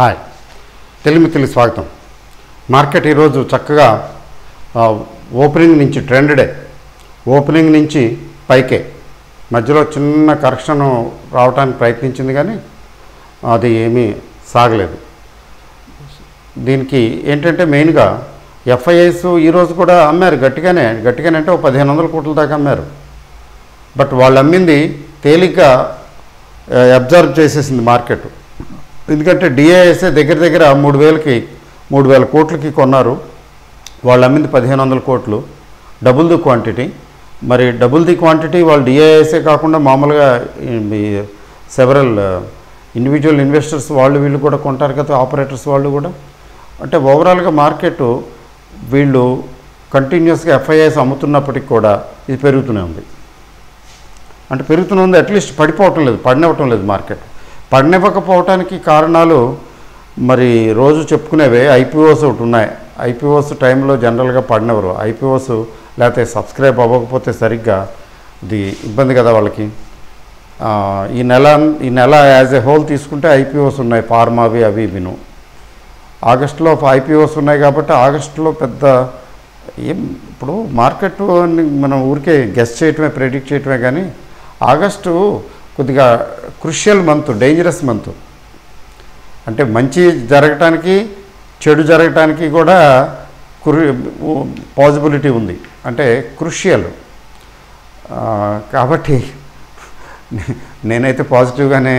Hi తెలుగుమిత్రులకు స్వాగతం. Market ఈరోజు చక్కగా ఓపెనింగ్ నుంచి ట్రెండ్ డే ఓపెనింగ్ నుంచి పైకే మధ్యలో చిన్న కరెక్షన్ రావడానికి ప్రయత్నించింది, కానీ అది ఏమీ సాగలేదు. దీనికి ఏంటంటే మెయిన్గా ఎఫ్ఐఐస్ ఈరోజు కూడా అమ్మారు గట్టిగానే అంటే 1500 కోట్ల దాకా అమ్మారు. బట్ వాళ్ళు అమ్మింది తేలిగ్గా అబ్జర్వ్ చేసేసింది మార్కెట్. ఎందుకంటే డిఐఎస్ఏ దగ్గర 3,000 కోట్లకి కొన్నారు. వాళ్ళు అమ్మింది 1500 కోట్లు, డబుల్ ది క్వాంటిటీ. మరి డబుల్ ది క్వాంటిటీ వాళ్ళు డిఐఎస్ఏ కాకుండా మామూలుగా సెవరల్ ఇండివిజువల్ ఇన్వెస్టర్స్ వీళ్ళు కూడా కొంటారు కదా, ఆపరేటర్స్ వాళ్ళు కూడా. అంటే ఓవరాల్గా మార్కెట్ వీళ్ళు కంటిన్యూస్గా ఎఫ్ఐఐస్ అమ్ముతున్నప్పటికి కూడా ఇది పెరుగుతూనే ఉంది. అంటే పెరుగుతూనే ఉంది, అట్లీస్ట్ పడినివ్వటం లేదు మార్కెట్. పడినివ్వకపోవటానికి కారణాలు మరి రోజు చెప్పుకునేవే. ఐపీఓస్ ఒకటి ఉన్నాయి. ఐపీఓస్ టైంలో జనరల్గా పడినవరు. ఐపీఓస్ లేకపోతే సబ్స్క్రైబ్ అవ్వకపోతే సరిగ్గా ఇది ఇబ్బంది కదా వాళ్ళకి. ఈ నెల యాజ్ ఏ హోల్ తీసుకుంటే ఐపీఓస్ ఉన్నాయి, ఫార్మావి అవి విను. ఆగస్టులో ఐపీఓస్ ఉన్నాయి కాబట్టి ఆగస్టులో పెద్ద ఇప్పుడు మార్కెట్ మనం ఊరికే గెస్ చేయటమే, ప్రెడిక్ట్ చేయటమే. కానీ ఆగస్టు కొద్దిగా క్రుషియల్ మంత్, డేంజరస్ మంత్. అంటే మంచి జరగటానికి చెడు జరగటానికి కూడా పాసిబిలిటీ ఉంది. అంటే క్రుషియల్. కాబట్టి నేనైతే పాజిటివ్గానే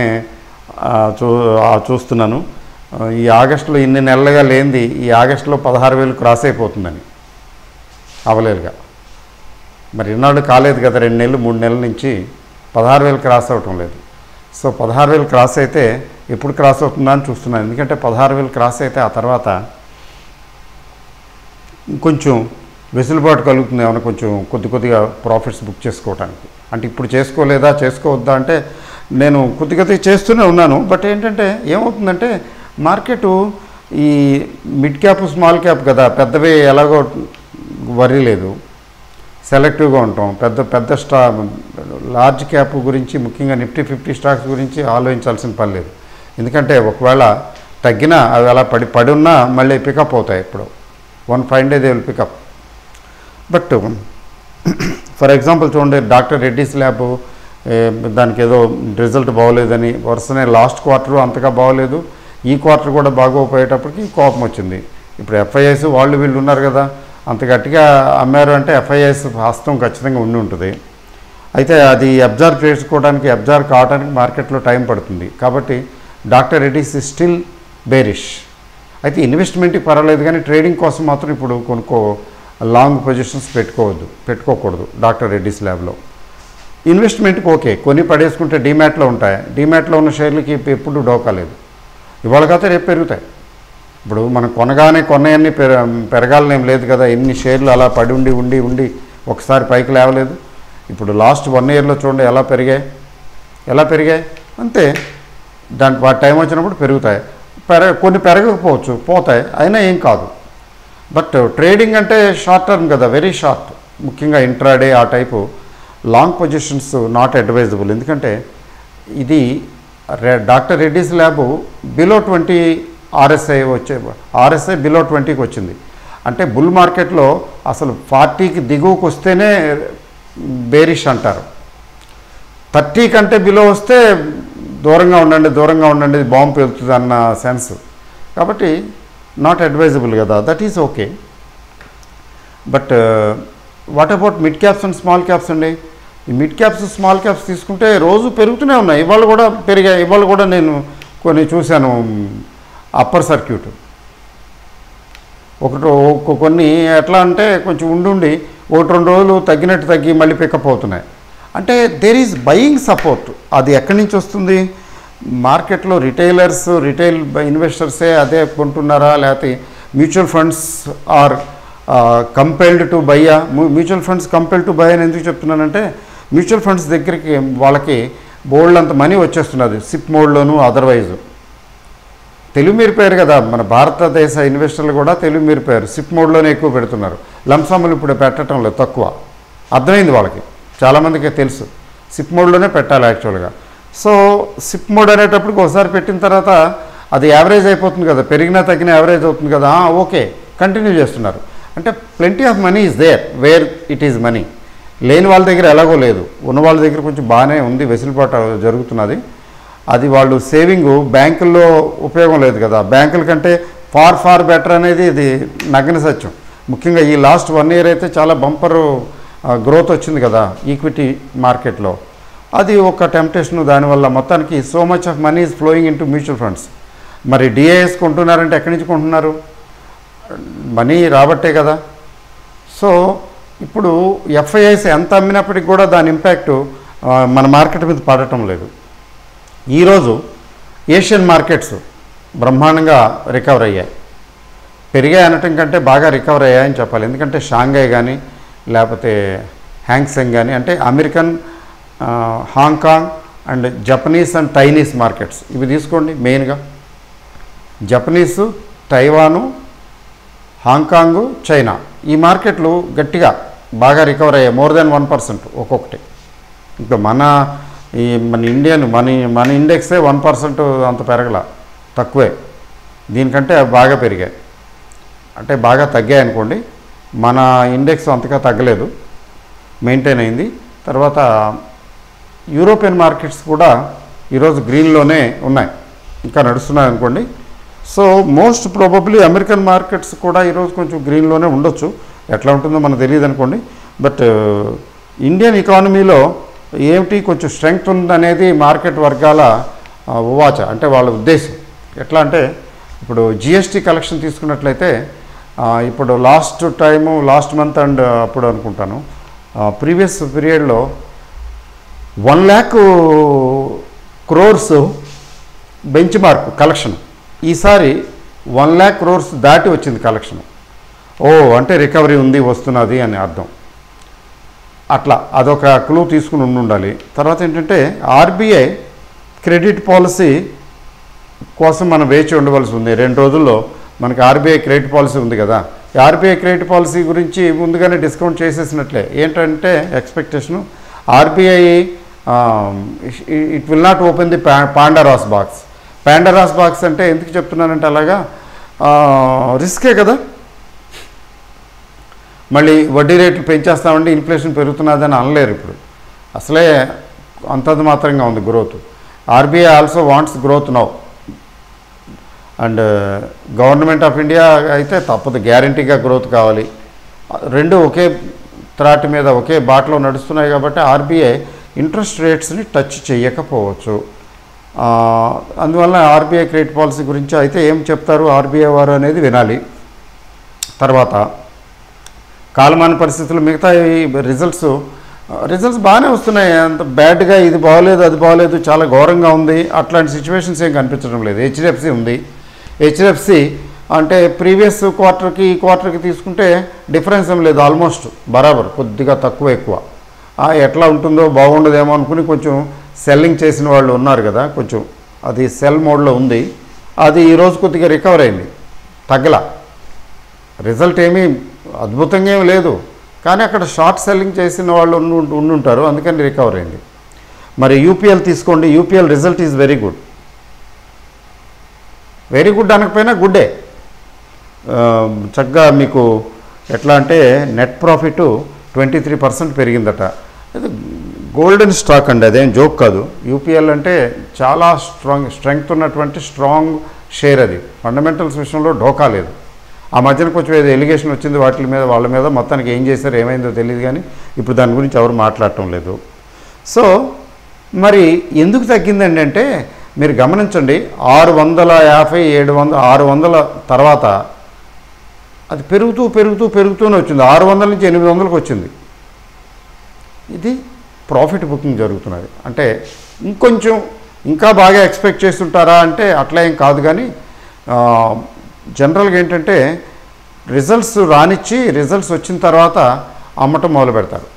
చూస్తున్నాను. ఈ ఆగస్టులో ఇన్ని నెలలుగా లేనిది ఈ ఆగస్టులో 16,000 క్రాస్ అయిపోతుందని అవలేలుగా. మరి ఇన్నాళ్ళు కాలేదు కదా, 2 నెలలు 3 నెలల నుంచి 16,000 క్రాస్ అవ్వటం లేదు. సో 16,000 క్రాస్ అయితే ఎప్పుడు క్రాస్ అవుతుందా అని చూస్తున్నాను. ఎందుకంటే 16,000 క్రాస్ అయితే ఆ తర్వాత కొంచెం వెసులుబాటు కలుగుతుంది, ఏమైనా కొంచెం కొద్దిగా ప్రాఫిట్స్ బుక్ చేసుకోవడానికి. అంటే ఇప్పుడు చేసుకోవద్దా అంటే నేను కొద్దిగా చేస్తూనే ఉన్నాను. బట్ ఏంటంటే ఏమవుతుందంటే మార్కెటు ఈ మిడ్ క్యాప్ స్మాల్ క్యాప్ కదా, పెద్దవి ఎలాగో వరీ లేదు, సెలెక్టివ్గా ఉంటాం. పెద్ద లార్జ్ క్యాప్ గురించి, ముఖ్యంగా నిఫ్టీ 50 స్టాక్స్ గురించి ఆలోచించాల్సిన పని లేదు. ఎందుకంటే ఒకవేళ తగ్గినా అవి అలా పడి ఉన్నా మళ్ళీ పికప్ అవుతాయి. ఇప్పుడు 1 fine day they will pick up. But for example చూడండి, డాక్టర్ రెడ్డీస్ ల్యాబ్ దానికి ఏదో రిజల్ట్ బాగోలేదని వరుసనే లాస్ట్ క్వార్టర్ అంతగా బాగోలేదు, ఈ క్వార్టర్ కూడా బాగోపోయేటప్పటికి కోపం వచ్చింది. ఇప్పుడు ఎఫ్ఐఐస్ వీళ్ళు ఉన్నారు కదా, అంత గట్టిగా అమ్మారు అంటే ఎఫ్ఐఐస్ హస్తం ఖచ్చితంగా ఉంటుంది. అయితే అది అబ్జర్వ్ కావడానికి మార్కెట్లో టైం పడుతుంది. కాబట్టి డాక్టర్ రెడ్డీస్ స్టిల్ బేరిష్. అయితే ఇన్వెస్ట్మెంట్కి పర్వాలేదు, కానీ ట్రేడింగ్ కోసం మాత్రం ఇప్పుడు లాంగ్ పొజిషన్స్ పెట్టుకోకూడదు డాక్టర్ రెడ్డీస్ ల్యాబ్లో. ఇన్వెస్ట్మెంట్కి ఓకే, కొని పడేసుకుంటే డీమ్యాట్లో ఉంటాయి. డీమ్యాట్లో ఉన్న షేర్లకి ఎప్పుడు డోకా లేదు. ఇవాళ కాకపోతే రేపు పెరుగుతాయి. ఇప్పుడు మనం కొన్నయన్నీ పెరగాలనేం లేదు కదా. ఎన్ని షేర్లు అలా పడి ఉండి ఒకసారి పైకి లేవలేదు. ఇప్పుడు లాస్ట్ 1 yearలో చూడండి ఎలా పెరిగాయి అంతే. వాటి టైం వచ్చినప్పుడు పెరుగుతాయి, కొన్ని పెరగకపోవచ్చు, పోతాయి, అయినా ఏం కాదు. బట్ ట్రేడింగ్ అంటే షార్ట్ టర్మ్ కదా, వెరీ షార్ట్. ముఖ్యంగా ఇంట్రాడే ఆ type long positions not advisable. ఎందుకంటే ఇది doctor Reddy's lab below 20 RSI below 20కి వచ్చింది. అంటే బుల్ మార్కెట్లో అసలు 40కి దిగువకు వస్తేనే బేరిష్ అంటారు. 30 కంటే బిలో వస్తే దూరంగా ఉండండి బాంబు పెరుగుతుంది అన్న సెన్స్. కాబట్టి నాట్ అడ్వైజబుల్ కదా, that is okay. But what about mid caps and small caps అండి? ఈ మిడ్ క్యాప్స్ స్మాల్ క్యాప్స్ తీసుకుంటే రోజు పెరుగుతూనే ఉన్నాయి. ఇవాళ కూడా పెరిగాయి. ఇవాళ కూడా నేను కొన్ని చూశాను అప్పర్ సర్క్యూట్. కొన్ని ఎట్లా అంటే కొంచెం ఉండి 1-2 రోజులు తగ్గి మళ్ళీ పికప్ అవుతున్నాయి. అంటే దేర్ ఈజ్ బయింగ్ సపోర్ట్. అది ఎక్కడి నుంచి వస్తుంది? మార్కెట్లో రిటైల్ ఇన్వెస్టర్సే అదే కొంటున్నారా, లేకపోతే mutual funds are compelled to buy? Mutual funds compelled to buy అని ఎందుకు చెప్తున్నానంటే, మ్యూచువల్ ఫండ్స్ దగ్గరికి వాళ్ళకి బోల్డ్ అంత మనీ వచ్చేస్తున్నది సిప్ మోడ్లోను. అదర్వైజ్ తెలుగు మీరిపోయారు కదా, మన భారతదేశ ఇన్వెస్టర్లు కూడా తెలుగు మీరిపోయారు. సిప్ మోడ్లోనే ఎక్కువ పెడుతున్నారు. లంసమ్ములు ఇప్పుడు పెట్టడం లేదు, తక్కువ. అర్థమైంది వాళ్ళకి, చాలామందికి తెలుసు సిప్ మోడ్లోనే పెట్టాలి యాక్చువల్గా. సో సిప్ మోడ్ అనేటప్పటికి ఒకసారి పెట్టిన తర్వాత అది యావరేజ్ అయిపోతుంది కదా, పెరిగినా తగ్గినా యావరేజ్ అవుతుంది కదా, ఓకే కంటిన్యూ చేస్తున్నారు. అంటే plenty of money is there where it is money. లేని వాళ్ళ దగ్గర ఎలాగో లేదు, ఉన్న వాళ్ళ దగ్గర కొంచెం బాగానే ఉంది, వెసులుబాటు జరుగుతున్నది. అది వాళ్ళు సేవింగ్ బ్యాంకుల్లో ఉపయోగం లేదు కదా, బ్యాంకుల కంటే ఫార్ ఫార్ బెటర్ అనేది ఇది నగ్న సత్యం. ముఖ్యంగా ఈ లాస్ట్ 1 year అయితే చాలా బంపర్ గ్రోత్ వచ్చింది కదా ఈక్విటీ మార్కెట్లో. అది ఒక టెంప్టేషన్. దానివల్ల మొత్తానికి so much of money is flowing into mutual funds. మరి డిఐఎస్ కొంటున్నారంటే ఎక్కడి నుంచి కొంటున్నారు? మనీ రాబట్టే కదా. సో ఇప్పుడు ఎఫ్ఐఐస్ ఎంత అమ్మినప్పటికి కూడా దాని ఇంపాక్టు మన మార్కెట్ మీద పడటం లేదు. ఈరోజు ఏషియన్ మార్కెట్స్ బ్రహ్మాండంగా రికవర్ అయ్యాయి. పెరిగాయి అనటం కంటే బాగా రికవర్ అయ్యాయని చెప్పాలి. ఎందుకంటే షాంఘై కానీ లేకపోతే హ్యాంగ్సెంగ్ కానీ, అంటే American, Hong Kong and Japanese and Chinese markets ఇవి తీసుకోండి. మెయిన్గా జపనీసు, తైవాను, హాంకాంగు, చైనా ఈ మార్కెట్లు గట్టిగా బాగా రికవర్ అయ్యాయి. మోర్ దెన్ 1% ఒక్కొక్కటి. ఇంకా మన ఇండెక్సే 1% అంత పెరగల, తక్కువే. దీనికంటే బాగా పెరిగాయి, అంటే బాగా తగ్గాయి అనుకోండి. మన ఇండెక్స్ అంతగా తగ్గలేదు, మెయింటైన్ అయింది. తర్వాత యూరోపియన్ మార్కెట్స్ కూడా ఈరోజు గ్రీన్లోనే ఉన్నాయి, ఇంకా నడుస్తున్నాయి అనుకోండి. So most probably American markets కూడా ఈరోజు కొంచెం గ్రీన్లోనే ఉండొచ్చు, ఎట్లా ఉంటుందో మనకు తెలియదు అనుకోండి. బట్ ఇండియన్ ఎకానమీలో ఏమిటి కొంచెం స్ట్రెంగ్త్ ఉందనేది మార్కెట్ వర్గాల ఉవాచ, అంటే వాళ్ళ ఉద్దేశం. ఎట్లా అంటే ఇప్పుడు జిఎస్టీ కలెక్షన్ తీసుకున్నట్లయితే ఇప్పుడు లాస్ట్ మంత్ అండ్ అప్పుడు అనుకుంటాను ప్రీవియస్ పీరియడ్లో 1 lakh crores bench mark collection. ఈసారి 1 lakh crores దాటి వచ్చింది కలెక్షన్. అంటే రికవరీ ఉంది, వస్తున్నది అని అర్థం. అట్లా అదొక క్లూ తీసుకుని ఉండాలి. తర్వాత ఏంటంటే ఆర్బీఐ క్రెడిట్ పాలసీ కోసం మనం వేచి ఉండవలసి ఉంది. 2 రోజుల్లో మనకి ఆర్బీఐ క్రెడిట్ పాలసీ ఉంది కదా. ఆర్బీఐ క్రెడిట్ పాలసీ గురించి ముందుగానే డిస్కౌంట్ చేసేసినట్లే. ఏంటంటే expectation RBI it will not open the Pandora's box. Pandora's box అంటే ఎందుకు చెప్తున్నానంటే అలాగా రిస్కే కదా. మళ్ళీ వడ్డీ రేట్లు పెంచేస్తామంటే ఇన్ఫ్లేషన్ పెరుగుతున్నదని అనలేరు. ఇప్పుడు అసలే అంతంత మాత్రంగా ఉంది growth. RBI also wants growth now. And government of India అయితే తప్పదు, గ్యారంటీగా గ్రోత్ కావాలి. రెండు ఒకే త్రాటి మీద ఒకే బాటలో నడుస్తున్నాయి కాబట్టి ఆర్బీఐ ఇంట్రెస్ట్ రేట్స్ని టచ్ చేయకపోవచ్చు. అందువల్ల ఆర్బీఐ క్రెడిట్ పాలసీ గురించి అయితే ఏం చెప్తారు ఆర్బీఐ వారు అనేది వినాలి. తర్వాత కాలమాన పరిస్థితులు మిగతా రిజల్ట్స్ బాగానే వస్తున్నాయి. అంత బ్యాడ్గా ఇది బాగోలేదు అది బాగోలేదు చాలా ఘోరంగా ఉంది అట్లాంటి సిచ్యువేషన్స్ ఏం కనిపించడం లేదు. హెచ్డిఎఫ్సి ఉంది. హెచ్డిఎఫ్సి అంటే ప్రీవియస్ క్వార్టర్కి ఈ క్వార్టర్కి తీసుకుంటే డిఫరెన్స్ ఏం లేదు, ఆల్మోస్ట్ బరాబర్, కొద్దిగా తక్కువ ఎక్కువ. ఎట్లా ఉంటుందో బాగుండదేమో అనుకుని కొంచెం సెల్లింగ్ చేసిన వాళ్ళు ఉన్నారు కదా, కొంచెం అది సెల్ మోడ్లో ఉంది. అది ఈరోజు కొద్దిగా రికవర్ అయింది, తగ్గల. రిజల్ట్ ఏమీ అద్భుతంగా ఏమి లేదు, కానీ అక్కడ షార్ట్ సెల్లింగ్ చేసిన వాళ్ళు ఉండుంటారు, అందుకని రికవర్ అయింది. మరి యూపీఎల్ తీసుకోండి. UPL result is very good. Very good అనకపోయినా గుడ్డే. చక్కగా మీకు ఎట్లా అంటే నెట్ ప్రాఫిట్ 23% పెరిగిందట. అది గోల్డెన్ స్టాక్ అండి, అదేం జోక్ కాదు. యూపీఎల్ అంటే చాలా స్ట్రెంగ్త్ ఉన్నటువంటి స్ట్రాంగ్ షేర్. అది ఫండమెంటల్స్ విషయంలో ఢోకా లేదు. ఆ మధ్యన కొంచెం ఏదో ఎలిగేషన్ వచ్చింది వాళ్ళ మీద మొత్తానికి ఏం చేశారు ఏమైందో తెలియదు, కానీ ఇప్పుడు దాని గురించి ఎవరు మాట్లాడటం లేదు. సో మరి ఎందుకు తగ్గిందండి అంటే మీరు గమనించండి, 650, 700, 600 తర్వాత అది పెరుగుతూనే వచ్చింది. 600 నుంచి 800కి వచ్చింది. ఇది ప్రాఫిట్ బుకింగ్ జరుగుతున్నది. అంటే ఇంకొంచెం ఇంకా బాగా ఎక్స్పెక్ట్ చేస్తుంటారా అంటే అట్లా ఏం కాదు, కానీ జనరల్గా ఏంటంటే రిజల్ట్స్ రానిచ్చి రిజల్ట్స్ వచ్చిన తర్వాత అమ్మటం మొదలు పెడతారు.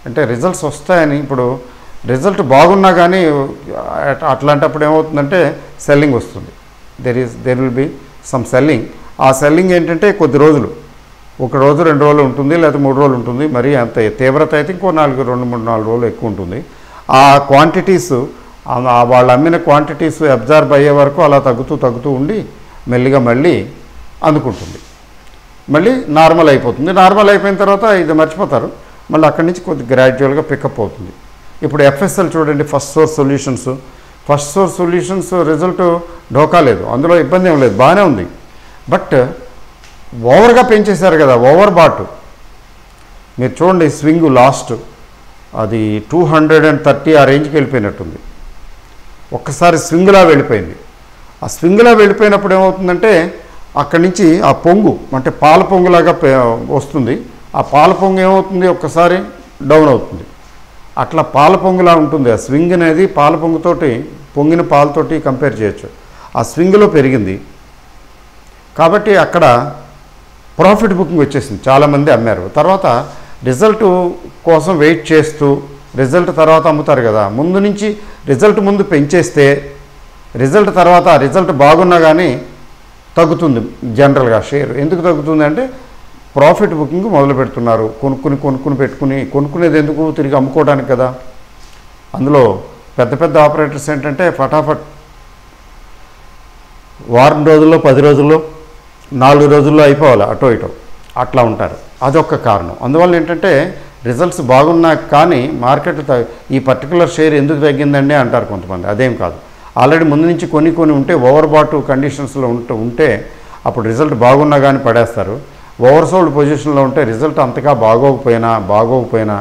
అంటే రిజల్ట్స్ వస్తాయని, ఇప్పుడు రిజల్ట్ బాగున్నా కానీ అట్లాంటప్పుడు ఏమవుతుందంటే సెల్లింగ్ వస్తుంది. There will be some selling. ఆ సెల్లింగ్ ఏంటంటే కొద్ది రోజులు, 1 రోజు 2 రోజులు ఉంటుంది, లేకపోతే 3 రోజులు ఉంటుంది. మరి అంత తీవ్రత అయితే ఇంకో 2, 3, 4 రోజులు ఎక్కువ ఉంటుంది. ఆ క్వాంటిటీస్ వాళ్ళు అమ్మిన క్వాంటిటీస్ అబ్జర్వ్ అయ్యే వరకు అలా తగ్గుతూ ఉండి మెల్లిగా మళ్ళీ అందుకుంటుంది, మళ్ళీ నార్మల్ అయిపోతుంది. నార్మల్ అయిపోయిన తర్వాత ఇది మర్చిపోతారు, మళ్ళీ అక్కడి నుంచి కొద్ది గ్రాడ్యువల్గా పికప్ అవుతుంది. ఇప్పుడు ఎఫ్ఎస్ఎల్ చూడండి, ఫస్ట్ సోర్స్ సొల్యూషన్స్ రిజల్ట్ ఢోకా లేదు, అందులో ఇబ్బంది ఏం లేదు, బాగానే ఉంది. బట్ ఓవర్గా పెంచేశారు కదా, ఓవర్ బాట్. మీరు చూడండి స్వింగ్ లాస్ట్ అది 230 ఆ రేంజ్కి వెళ్ళిపోయినట్టుంది. ఒక్కసారి స్వింగ్లా వెళ్ళిపోయింది. ఆ స్వింగ్లా వెళ్ళిపోయినప్పుడు ఏమవుతుందంటే అక్కడి నుంచి ఆ పొంగు అంటే పాల పొంగులాగా వస్తుంది. ఆ పాల పొంగు ఏమవుతుంది, ఒక్కసారి డౌన్ అవుతుంది. అట్లా పాల పొంగులా ఉంటుంది. ఆ స్వింగ్ అనేది పాల పొంగుతోటి, పొంగిన పాలతోటి కంపేర్ చేయొచ్చు. ఆ స్వింగ్లో పెరిగింది కాబట్టి అక్కడ ప్రాఫిట్ బుకింగ్ వచ్చేసింది, చాలామంది అమ్మారు. తర్వాత రిజల్ట్ కోసం వెయిట్ చేస్తూ రిజల్ట్ తర్వాత అమ్ముతారు కదా, ముందు నుంచి రిజల్ట్ ముందు పెంచేస్తే రిజల్ట్ తర్వాత రిజల్ట్ బాగున్నా కానీ తగ్గుతుంది జనరల్గా షేర్. ఎందుకు తగ్గుతుంది అంటే ప్రాఫిట్ బుకింగ్ మొదలు పెడుతున్నారు, కొనుక్కునేది ఎందుకు, తిరిగి అమ్ముకోవడానికి కదా. అందులో పెద్ద ఆపరేటర్స్ ఏంటంటే ఫటాఫట్ వారం రోజుల్లో 10 రోజుల్లో 4 రోజుల్లో అయిపోవాలి, అటో ఇటో అట్లా ఉంటారు. అదొక కారణం. అందువల్ల ఏంటంటే రిజల్ట్స్ బాగున్నా కానీ మార్కెట్ ఈ పర్టికులర్ షేర్ ఎందుకు తగ్గిందండి అంటారు కొంతమంది. అదేం కాదు, ఆల్రెడీ ముందు నుంచి కొన్ని ఉంటే ఓవర్ బాట్ కండిషన్స్లో ఉంటే అప్పుడు రిజల్ట్ బాగున్నా కానీ పడేస్తారు. ఓవర్సోల్డ్ పొజిషన్లో ఉంటే రిజల్ట్ అంతగా బాగోకపోయినా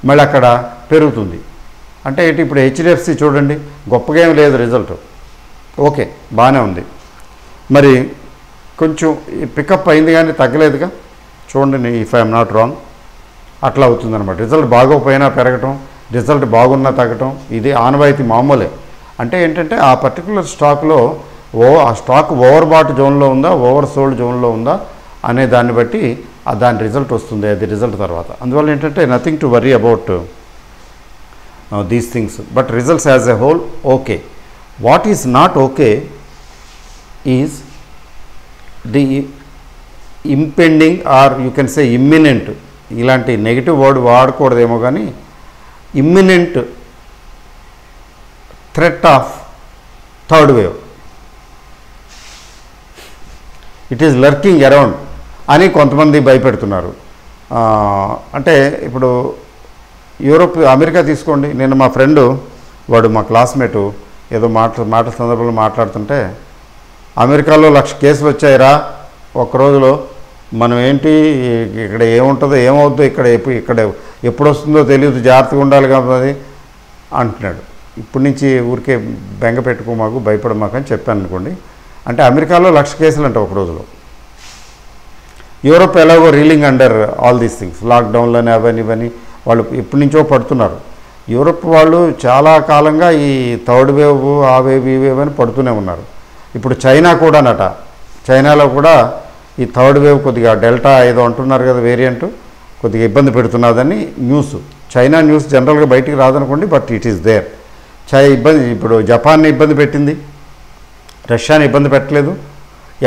మళ్ళీ అక్కడ పెరుగుతుంది. అంటే ఏంటి, ఇప్పుడు హెచ్డిఎఫ్సి చూడండి, గొప్పగా ఏం లేదు రిజల్ట్, ఓకే బాగానే ఉంది, మరి కొంచెం పికప్ అయింది కానీ తగ్గలేదుగా. చూడండి, ఇఫ్ ఐఎమ్ నాట్ రాంగ్ అట్లా అవుతుందన్నమాట. రిజల్ట్ బాగోకపోయినా పెరగటం, రిజల్ట్ బాగున్నా తగ్గటం, ఇది ఆనవాయితీ మామూలే. అంటే ఏంటంటే ఆ పర్టికులర్ స్టాక్లో ఆ స్టాక్ ఓవర్ బాట్ జోన్లో ఉందా, ఓవర్ సోల్డ్ జోన్లో ఉందా అనే దాన్ని బట్టి దాని రిజల్ట్ వస్తుంది, అది రిజల్ట్ తర్వాత. అందువల్ల ఏంటంటే nothing to worry about these things, but results as a whole okay. What is not okay is the impending or you can say imminent, ఇలాంటి నెగిటివ్ వర్డ్ వాడకూడదేమో కానీ imminent threat of third wave, it is lurking around అని కొంతమంది భయపెడుతున్నారు. అంటే ఇప్పుడు America తీసుకోండి. నేను మా ఫ్రెండు, వాడు మా క్లాస్మేటు, ఏదో మాట సందర్భంలో మాట్లాడుతుంటే అమెరికాలో 1,00,000 కేసులు వచ్చాయిరా ఒక్కరోజులో, మనం ఏంటి ఇక్కడ ఏముంటుందో ఏమవుద్దో, ఇక్కడ ఎప్పుడు వస్తుందో తెలియదు, జాగ్రత్తగా ఉండాలి కాబట్టి అంటున్నాడు. ఇప్పటి నుంచి ఊరికే బెంగ పెట్టుకోమాకు, భయపడమాకు అని చెప్పాను అనుకోండి. అంటే అమెరికాలో 1,00,000 కేసులు అంట ఒక రోజులో. యూరోప్ ఎలాగో reeling under all these things, లాక్డౌన్లని అవన్నీ వాళ్ళు ఎప్పటి నుంచో పడుతున్నారు. యూరోప్ వాళ్ళు చాలా కాలంగా ఈ థర్డ్ వేవ్ ఆ వేవ్ ఈ వేవ్ అని పడుతూనే ఉన్నారు. ఇప్పుడు చైనా కూడానట, చైనాలో కూడా ఈ థర్డ్ వేవ్ కొద్దిగా డెల్టా ఏదో అంటున్నారు కదా వేరియంట్, కొద్దిగా ఇబ్బంది పెడుతున్నదని న్యూస్. చైనా న్యూస్ జనరల్గా బయటికి రాదనుకోండి, బట్ ఇట్ ఈస్ దేర్. ఇప్పుడు జపాన్ని ఇబ్బంది పెట్టింది, రష్యాని ఇబ్బంది పెట్టలేదు.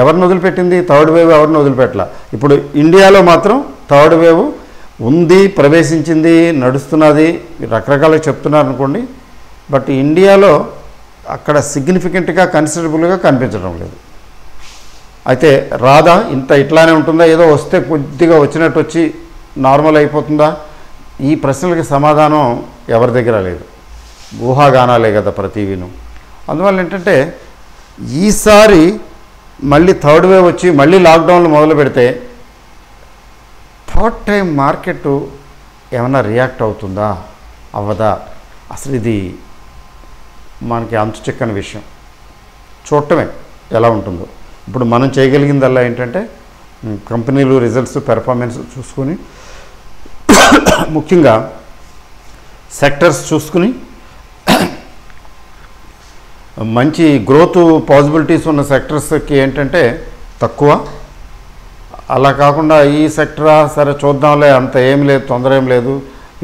ఎవరిని వదిలిపెట్టింది? థర్డ్ వేవ్ ఎవరిని వదిలిపెట్టలా. ఇప్పుడు ఇండియాలో మాత్రం థర్డ్ వేవ్ ఉంది, ప్రవేశించింది, నడుస్తున్నది, రకరకాలుగా చెప్తున్నారు అనుకోండి. బట్ ఇండియాలో అక్కడ సిగ్నిఫికెంట్గా కన్సిడరబుల్గా కనిపించడం లేదు. అయితే రాదా, ఇట్లానే ఉంటుందా, ఏదో వస్తే కొద్దిగా వచ్చినట్టు వచ్చి నార్మల్ అయిపోతుందా? ఈ ప్రశ్నలకి సమాధానం ఎవరి దగ్గర లేదు, ఊహాగానాలే కదా ప్రతివిను. అందువల్ల ఏంటంటే ఈసారి మళ్ళీ థర్డ్ వేవ్ వచ్చి మళ్ళీ లాక్డౌన్లు మొదలు పెడితే థర్డ్ టైం మార్కెట్ ఏమైనా రియాక్ట్ అవుతుందా అవ్వదా, అసలు ఇది మనకి అంతు చిక్కని విషయం. చూడటమే ఎలా ఉంటుందో. ఇప్పుడు మనం చేయగలిగిందల్లా ఏంటంటే కంపెనీలు రిజల్ట్స్ పెర్ఫార్మెన్స్ చూసుకొని, ముఖ్యంగా సెక్టర్స్ చూసుకుని మంచి గ్రోత్ పాసిబిలిటీస్ ఉన్న సెక్టర్స్కి ఏంటంటే తక్కువ, అలా కాకుండా ఈ సెక్టరా సరే చూద్దాంలే, అంత ఏం లేదు, తొందర ఏం లేదు,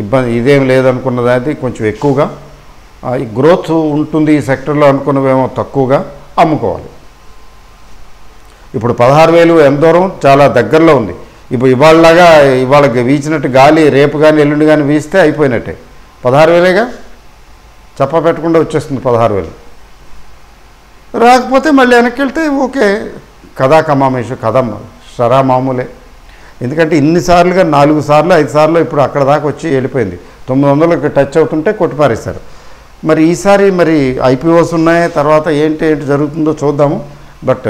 ఇబ్బంది ఇదేం లేదు అనుకున్నది కొంచెం ఎక్కువగా, ఈ గ్రోత్ ఉంటుంది ఈ సెక్టర్లో అనుకున్నవేమో తక్కువగా అమ్ముకోవాలి. ఇప్పుడు 16,000 ఎంత దూరం, చాలా దగ్గరలో ఉంది. ఇప్పుడు ఇవాళ వీచినట్టు గాలి రేపు కానీ ఎల్లుండి కానీ వీస్తే అయిపోయినట్టే. 16,000గా చెప్ప పెట్టకుండా వచ్చేస్తుంది 16,000. రాకపోతే మళ్ళీ వెనక్కి వెళ్తే ఓకే, కథా కమామేషు కథ సరా మామూలే. ఎందుకంటే ఇన్నిసార్లుగా 4 సార్లు 5 సార్లు ఇప్పుడు అక్కడ దాకా వచ్చి వెళ్ళిపోయింది. 900కి టచ్ అవుతుంటే కొట్టిపారేశారు. మరి ఈసారి మరి ఐపీఓస్ ఉన్నాయి, తర్వాత ఏంటి జరుగుతుందో చూద్దాము. But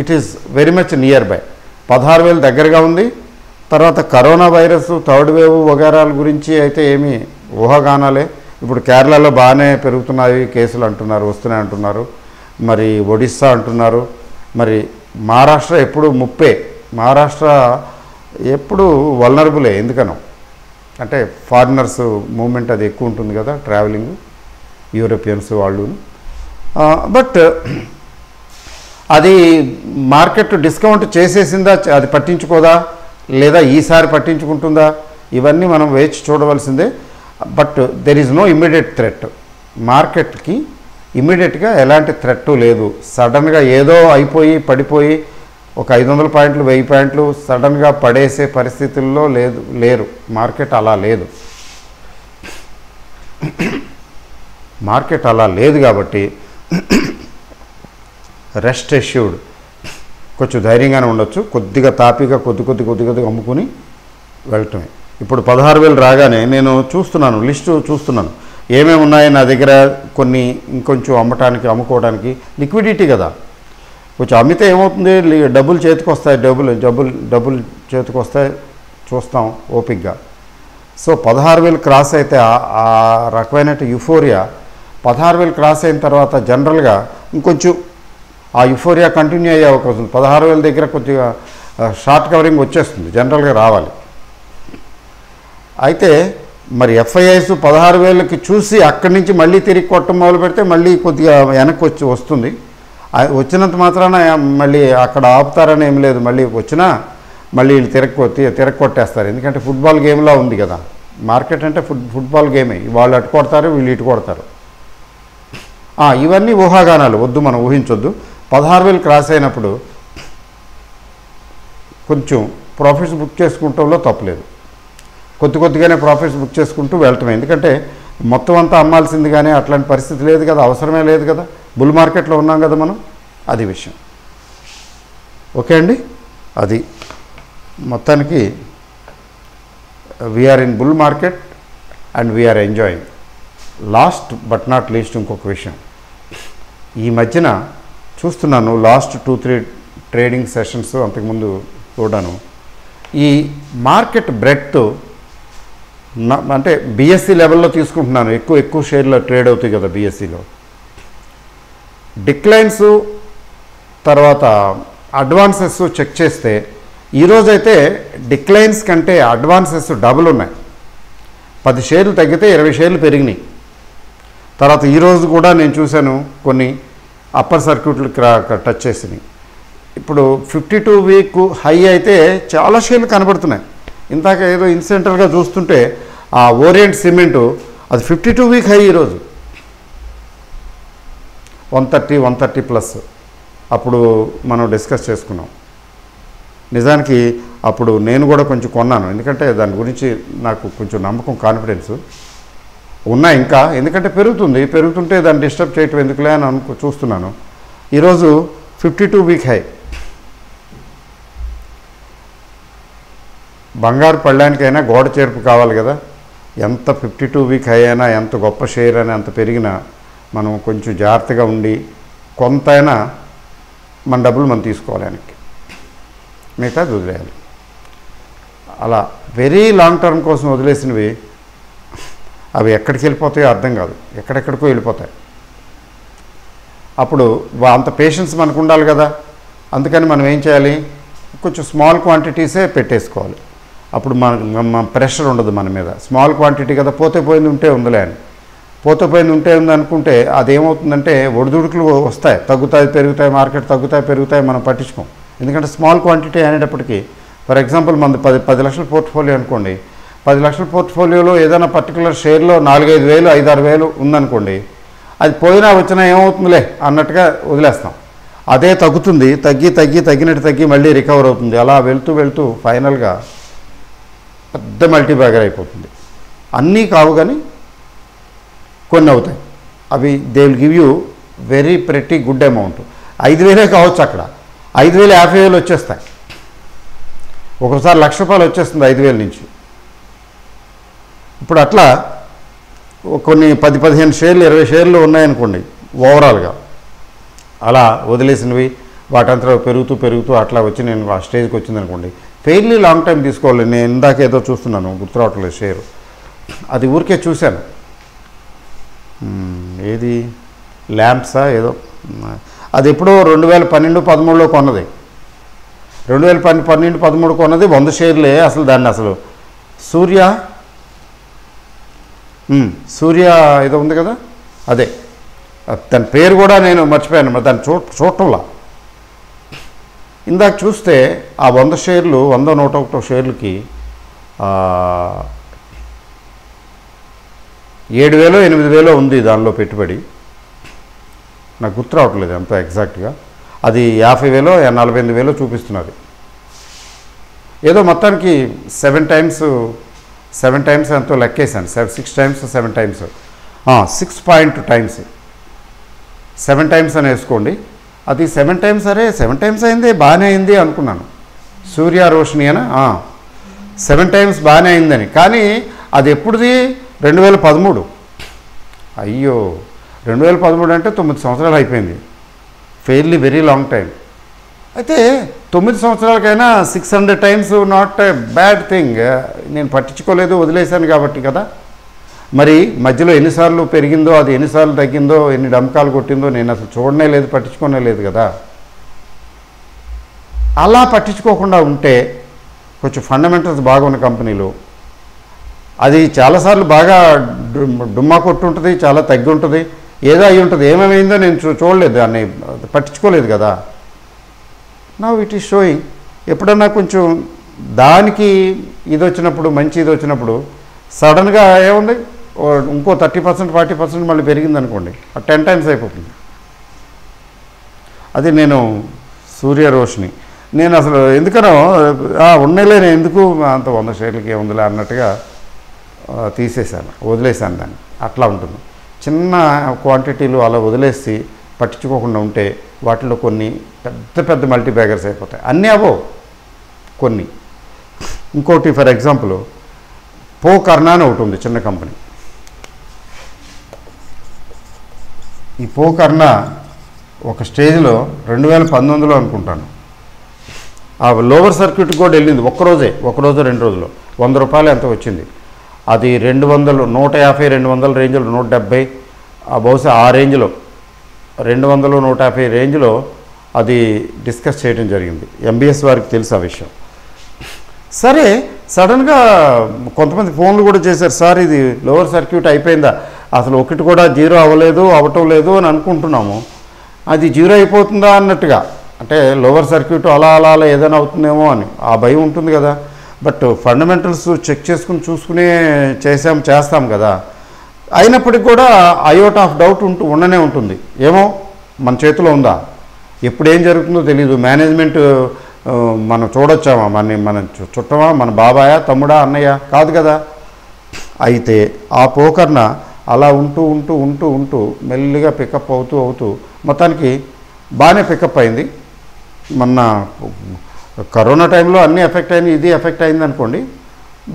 it is very much near by. 16,000 దగ్గరగా ఉంది. తర్వాత కరోనా వైరస్ థర్డ్ వేవ్ వగేరాల గురించి అయితే ఏమీ ఊహాగానాలే. ఇప్పుడు కేరళలో బాగానే పెరుగుతున్నాయి కేసులు అంటున్నారు, వస్తున్నాయి అంటున్నారు. మరి ఒడిస్సా అంటున్నారు. మరి మహారాష్ట్ర ఎప్పుడు ముప్పే. మహారాష్ట్ర ఎప్పుడు వల్నరబులే. ఎందుకనో అంటే ఫారినర్స్ మూవ్మెంట్ అది ఎక్కువ ఉంటుంది కదా, ట్రావెలింగ్, యూరోపియన్స్ వాళ్ళు. బట్ అది మార్కెట్ డిస్కౌంట్ చేసేసిందా, అది పట్టించుకోదా, లేదా ఈసారి పట్టించుకుంటుందా, ఇవన్నీ మనం వేచి చూడవలసిందే. But there is no immediate threat. మార్కెట్కి ఇమ్మీడియట్గా ఎలాంటి థ్రెట్ లేదు. సడన్గా ఏదో అయిపోయి పడిపోయి ఒక 500 పాయింట్లు 1000 పాయింట్లు సడన్గా పడేసే పరిస్థితుల్లో లేరు. మార్కెట్ అలా లేదు. మార్కెట్ అలా లేదు కాబట్టి రెస్ట్ ఎష్యూర్డ్, కొంచెం ధైర్యంగానే ఉండొచ్చు. కొద్దిగా తాపీగా కొద్దిగా అమ్ముకుని వెళ్ళటమే. ఇప్పుడు 16,000 రాగానే నేను చూస్తున్నాను, లిస్టు చూస్తున్నాను ఏమేమి ఉన్నాయి నా దగ్గర. కొన్ని ఇంకొంచెం అమ్ముకోవడానికి లిక్విడిటీ కదా, కొంచెం అమ్మితే ఏమవుతుంది, డబ్బులు చేతికి వస్తాయి, డబ్బులు చేతికి వస్తాయి. చూస్తాం ఓపిక్గా. సో 16,000 క్రాస్ అయితే ఆ రకమైన యుఫోరియా 16,000 క్రాస్ అయిన తర్వాత జనరల్గా ఇంకొంచెం ఆ యుఫోరియా కంటిన్యూ అయ్యే అవకాశం ఉంది. 16,000 దగ్గర కొద్దిగా షార్ట్ కవరింగ్ వచ్చేస్తుంది, జనరల్గా రావాలి. అయితే మరి ఎఫ్ఐఐస్ 16,000కి చూసి అక్కడి నుంచి మళ్ళీ తిరిగి కొట్టడం మొదలు పెడితే మళ్ళీ కొద్దిగా వెనక్కి వస్తుంది. వచ్చినంత మాత్రాన మళ్ళీ అక్కడ ఆపుతారని ఏం లేదు. మళ్ళీ వచ్చినా మళ్ళీ వీళ్ళు తిరగొట్టేస్తారు. ఎందుకంటే ఫుట్బాల్ గేమ్లా ఉంది కదా మార్కెట్ అంటే. ఫుట్బాల్ గేమే, వాళ్ళు అటు కొడతారు, వీళ్ళు ఇటు కొడతారు. ఇవన్నీ ఊహాగానాలు, వద్దు, మనం ఊహించొద్దు. 16,000 క్రాస్ అయినప్పుడు కొంచెం ప్రాఫిట్స్ బుక్ చేసుకుంటంలో తప్పలేదు. కొద్దిగానే ప్రాఫిట్స్ బుక్ చేసుకుంటూ వెళ్తాం. ఎందుకంటే మొత్తం అంతా అమ్మాల్సింది కానీ అట్లాంటి పరిస్థితి లేదు కదా, అవసరమే లేదు కదా. బుల్ మార్కెట్లో ఉన్నాం కదా మనం, అది విషయం. ఓకే అండి, అది మొత్తానికి we are in bull market and we are enjoying. Last but not least ఇంకొక విషయం, ఈ మధ్యన చూస్తున్నాను లాస్ట్ 2-3 ట్రేడింగ్ సెషన్స్ అంతకుముందు కూడాను, ఈ మార్కెట్ బ్రెడ్త్ అంటే బిఎస్సి లెవెల్లో తీసుకుంటున్నాను. ఎక్కువ షేర్లు ట్రేడ్ అవుతాయి కదా బిఎస్సిలో. డిక్లైన్స్ తర్వాత అడ్వాన్సెస్ చెక్ చేస్తే ఈరోజైతే డిక్లైన్స్ కంటే అడ్వాన్సెస్ డబుల్ ఉన్నాయి. 10 షేర్లు తగ్గితే 20 షేర్లు పెరిగినాయి. తర్వాత ఈరోజు కూడా నేను చూశాను కొన్ని అప్పర్ సర్క్యూట్లు టచ్ చేసినాయి. ఇప్పుడు 52 వీక్ హై అయితే చాలా షేర్లు కనబడుతున్నాయి. ఇందాక ఏదో ఇన్సెంటర్గా చూస్తుంటే ఆ ఓరియంట్ సిమెంటు అది 52 వీక్ హై ఈరోజు 130 ప్లస్. అప్పుడు మనం డిస్కస్ చేసుకున్నాం. నిజానికి అప్పుడు నేను కూడా కొంచెం కొన్నాను, ఎందుకంటే దాని గురించి నాకు కొంచెం నమ్మకం, కాన్ఫిడెన్స్ ఉన్నాయి ఇంకా. ఎందుకంటే పెరుగుతుంటే దాన్ని డిస్టర్బ్ చేయటం ఎందుకులే అని చూస్తున్నాను. ఈరోజు 52 వీక్ హై. బంగారు పళ్ళానికైనా గోడ చేర్పు కావాలి కదా. ఎంత 52 వీక్ హై అయినా, ఎంత గొప్ప షేర్ అయినా, ఎంత పెరిగినా మనం కొంచెం జాగ్రత్తగా ఉండి కొంతైనా మన డబ్బులు మనం తీసుకోవాలి వెనక్కి, మిగతాది వదిలేయాలి. అలా వెరీ లాంగ్ టర్మ్ కోసం వదిలేసినవి అవి ఎక్కడికి వెళ్ళిపోతాయో అర్థం కాదు, ఎక్కడెక్కడికో వెళ్ళిపోతాయి. అప్పుడు అంత పేషెన్స్ మనకు ఉండాలి కదా. అందుకని మనం ఏం చేయాలి, కొంచెం స్మాల్ క్వాంటిటీసే పెట్టేసుకోవాలి. అప్పుడు మన ప్రెషర్ ఉండదు మన మీద. స్మాల్ క్వాంటిటీ కదా, పోతే పోయింది ఉంటే ఉందిలే అని. పోతే పోయింది ఉంటే ఉంది అనుకుంటే అదేమవుతుందంటే ఒడిదుడుకులు వస్తాయి, తగ్గుతాయి పెరుగుతాయి, మార్కెట్ తగ్గుతాయి పెరుగుతాయి, మనం పట్టించుకోం. ఎందుకంటే స్మాల్ క్వాంటిటీ అనేటప్పటికీ, ఫర్ ఎగ్జాంపుల్ మనది 10 లక్షల పోర్ట్ఫోలియో అనుకోండి. 10 లక్షల పోర్ట్ఫోలియోలో ఏదైనా పర్టికులర్ షేర్లో 4-5 వేలు 5-6 వేలు ఉందనుకోండి, అది పోయినా వచ్చినా ఏమవుతుందిలే అన్నట్టుగా వదిలేస్తాం. అదే తగ్గుతుంది, తగ్గినట్టు మళ్ళీ రికవర్ అవుతుంది. అలా వెళ్తూ ఫైనల్గా పెద్ద మల్టీబ్యాగర్ అయిపోతుంది. అన్నీ కావు కానీ కొన్ని అవుతాయి. అవి they will give you very pretty good amount. 5,000 కావచ్చు, అక్కడ 5,000 50,000 వచ్చేస్తాయి. ఒక్కోసారి ₹1,00,000 వచ్చేస్తుంది 5,000 నుంచి. ఇప్పుడు అట్లా కొన్ని 10-15 షేర్లు 20 షేర్లు ఉన్నాయనుకోండి ఓవరాల్గా, అలా వదిలేసినవి వాటంతా పెరుగుతూ పెరుగుతూ అట్లా వచ్చి నేను ఆ స్టేజ్కి వచ్చిందనుకోండి, ఫెయిర్లీ లాంగ్ టైం తీసుకోవాలి. నేను ఇందాక ఏదో చూస్తున్నాను, గుర్తురావట్లేదు షేరు, అది ఊరికే చూశాను, ఏది ల్యాంప్సా ఏదో, అది ఎప్పుడో 2012-13లో కొన్నది. 2012-13 కొన్నది 100 షేర్లే. అసలు దాన్ని అసలు సూర్య ఏదో ఉంది కదా, అదే దాని పేరు కూడా నేను మర్చిపోయాను, దాన్ని చూడటంలా. ఇందాక చూస్తే ఆ 100 షేర్లు 101 షేర్లకి 7,000-8,000 ఉంది దానిలో పెట్టుబడి. నాకు గుర్తు రావట్లేదు అంత ఎగ్జాక్ట్గా. అది 50,000-48,000 చూపిస్తున్నది. ఏదో మొత్తానికి 7 టైమ్స్ ఎంతో లెక్కేసాను. 6 టైమ్స్ 7 టైమ్స్ 6 టైమ్స్ 7 టైమ్స్ అని వేసుకోండి. అది 7 టైమ్స్, సరే 7 టైమ్స్ అయింది, బాగానే అయింది అనుకున్నాను. సూర్య రోషిని అని 7 టైమ్స్ బాగానే అయిందని. కానీ అది ఎప్పుడుది? 2013. అయ్యో, 2013 అంటే 9 సంవత్సరాలు అయిపోయింది. Fairly very long time. అయితే 9 సంవత్సరాలకైనా 600 times not a bad thing. నేను పట్టించుకోలేదు, వదిలేశాను కాబట్టి కదా. మరి మధ్యలో ఎన్నిసార్లు పెరిగిందో, అది ఎన్నిసార్లు తగ్గిందో, ఎన్ని డమకాలు కొట్టిందో నేను అసలు చూడనే లేదు, పట్టించుకోనే లేదు కదా. అలా పట్టించుకోకుండా ఉంటే కొంచెం ఫండమెంటల్స్ బాగున్న కంపెనీలు, అది చాలాసార్లు బాగా డుమ్మా కొట్టు ఉంటుంది, చాలా తగ్గి ఉంటుంది, ఏదో అయి ఉంటుంది. ఏమేమైందో నేను చూడలేదు, దాన్ని పట్టించుకోలేదు కదా. Now it is showing. ఎప్పుడన్నా కొంచెం దానికి ఇది వచ్చినప్పుడు, మంచి ఇది వచ్చినప్పుడు సడన్గా ఏముంది, ఇంకో 30%-40% మళ్ళీ పెరిగింది అనుకోండి, 10 టైమ్స్ అయిపోతుంది. అది నేను సూర్య రోషిని, నేను అసలు ఎందుకనో ఉన్నలే, నేను ఎందుకు అంత 100 షేర్లకి ఏముందిలే అన్నట్టుగా తీసేశాను, వదిలేశాను దాన్ని. అట్లా ఉంటుంది. చిన్న క్వాంటిటీలు అలా వదిలేసి పట్టించుకోకుండా ఉంటే వాటిలో కొన్ని పెద్ద మల్టీ బ్యాగర్స్ అయిపోతాయి. అన్నీ అవో కొన్ని. ఇంకోటి ఫర్ ఎగ్జాంపుల్ పోకర్ణ అని ఒకటి ఉంది, చిన్న కంపెనీ. ఈ పోకర్ణ ఒక స్టేజ్లో 2019లో అనుకుంటాను ఆ లోవర్ సర్క్యూట్ కూడా వెళ్ళింది. ఒక్కరోజు 2 రోజుల్లో ₹100 ఎంత వచ్చింది. అది 200, 150, 200 రేంజ్లో, 170, బహుశా ఆ రేంజ్లో 200, 150 రేంజ్లో అది డిస్కస్ చేయడం జరిగింది. ఎంబీఎస్ వారికి తెలుసు ఆ విషయం. సరే సడన్గా కొంతమంది ఫోన్లు కూడా చేశారు, సార్ ఇది లోవర్ సర్క్యూట్ అయిపోయిందా, అసలు ఒకటి కూడా జీరో అవటం లేదు అని అనుకుంటున్నాము, అది జీరో అయిపోతుందా అన్నట్టుగా. అంటే లోవర్ సర్క్యూట్ అలా ఏదైనా అవుతుందేమో అని ఆ భయం ఉంటుంది కదా. బట్ ఫండమెంటల్స్ చెక్ చూసుకునే చేస్తాం కదా. అయినప్పటికీ కూడా అయోట్ ఆఫ్ డౌట్ ఉండనే ఉంటుంది. ఏమో మన చేతిలో ఉందా, ఎప్పుడు ఏం జరుగుతుందో తెలియదు. మేనేజ్మెంట్ మనం చూడొచ్చామా, మన చుట్టమా, మన బాబాయా, తమ్ముడా, అన్నయ్య కాదు కదా. అయితే ఆ పోకర్న అలా ఉంటూ మెల్లిగా పికప్ అవుతూ మొత్తానికి బాగానే పికప్ అయింది. మొన్న కరోనా టైంలో అన్నీ ఎఫెక్ట్ అయింది, ఇది ఎఫెక్ట్ అయింది అనుకోండి.